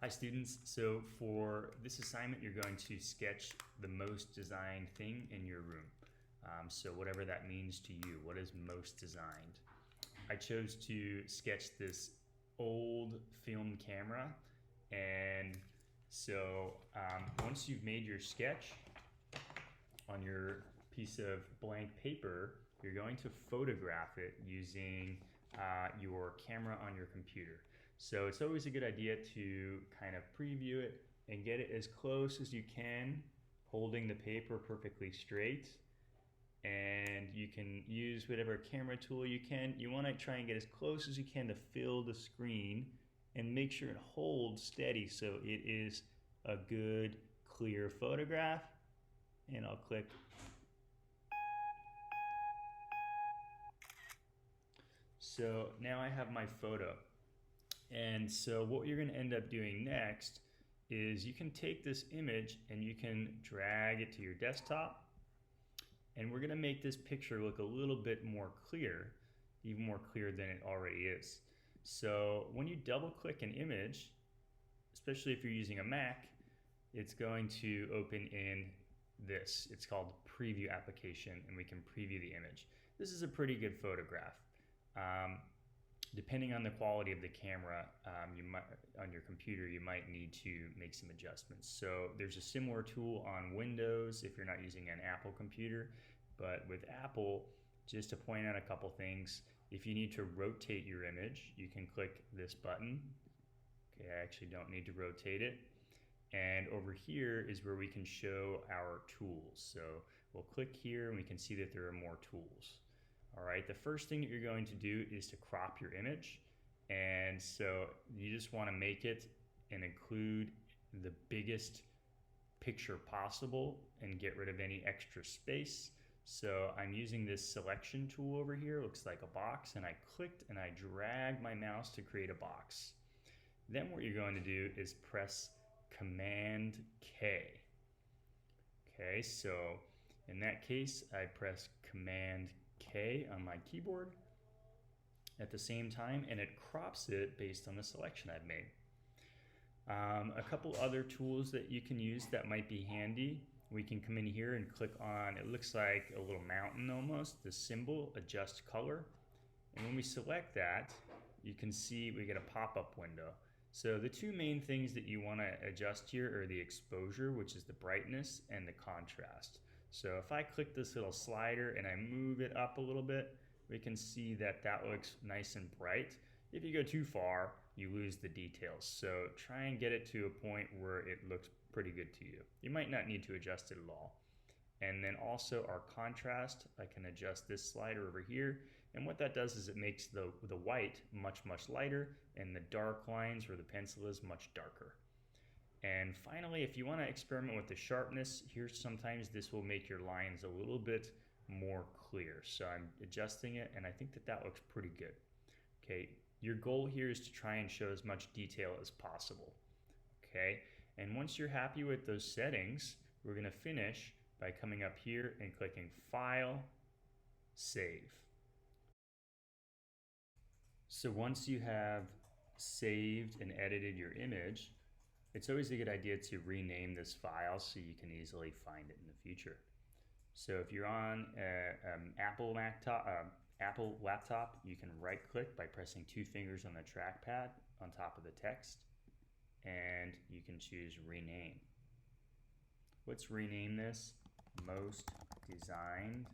Hi students, so for this assignment you're going to sketch the most designed thing in your room. So whatever that means to you, what is most designed? I chose to sketch this old film camera, and so once you've made your sketch on your piece of blank paper, you're going to photograph it using your camera on your computer. So it's always a good idea to kind of preview it and get it as close as you can, holding the paper perfectly straight. And you can use whatever camera tool you can. You want to try and get as close as you can to fill the screen and make sure it holds steady so it is a good, clear photograph. And I'll click. So now I have my photo. And so what you're going to end up doing next is you can take this image and you can drag it to your desktop, and we're going to make this picture look a little bit more clear, even more clear than it already is. So when you double click an image, especially if you're using a Mac, it's going to open in this. It's called Preview application, and we can preview the image. This is a pretty good photograph. Depending on the quality of the camera you might, on your computer, you might need to make some adjustments. So there's a similar tool on Windows if you're not using an Apple computer. But with Apple, just to point out a couple things, if you need to rotate your image, you can click this button. Okay, I actually don't need to rotate it. And over here is where we can show our tools. So we'll click here and we can see that there are more tools. All right, the first thing that you're going to do is to crop your image. And so you just want to make it and include the biggest picture possible and get rid of any extra space. So I'm using this selection tool over here. It looks like a box, and I clicked and I dragged my mouse to create a box. Then what you're going to do is press Command K. Okay, so in that case, I press Command K on my keyboard at the same time, and it crops it based on the selection I've made. A couple other tools that you can use that might be handy. We can come in here and click on, it looks like a little mountain almost, the symbol, adjust color. And when we select that, you can see we get a pop-up window. So the two main things that you want to adjust here are the exposure, which is the brightness, and the contrast. So if I click this little slider and I move it up a little bit, we can see that that looks nice and bright. If you go too far, you lose the details. So try and get it to a point where it looks pretty good to you. You might not need to adjust it at all. And then also our contrast, I can adjust this slider over here. And what that does is it makes the white much, much lighter, and the dark lines where the pencil is much darker. And finally, if you want to experiment with the sharpness, here sometimes this will make your lines a little bit more clear. So I'm adjusting it, and I think that that looks pretty good. Okay, your goal here is to try and show as much detail as possible. Okay, and once you're happy with those settings, we're going to finish by coming up here and clicking File, Save. So once you have saved and edited your image, it's always a good idea to rename this file so you can easily find it in the future. So if you're on an Apple laptop, you can right-click by pressing two fingers on the trackpad on top of the text, and you can choose Rename. Let's rename this Most Designed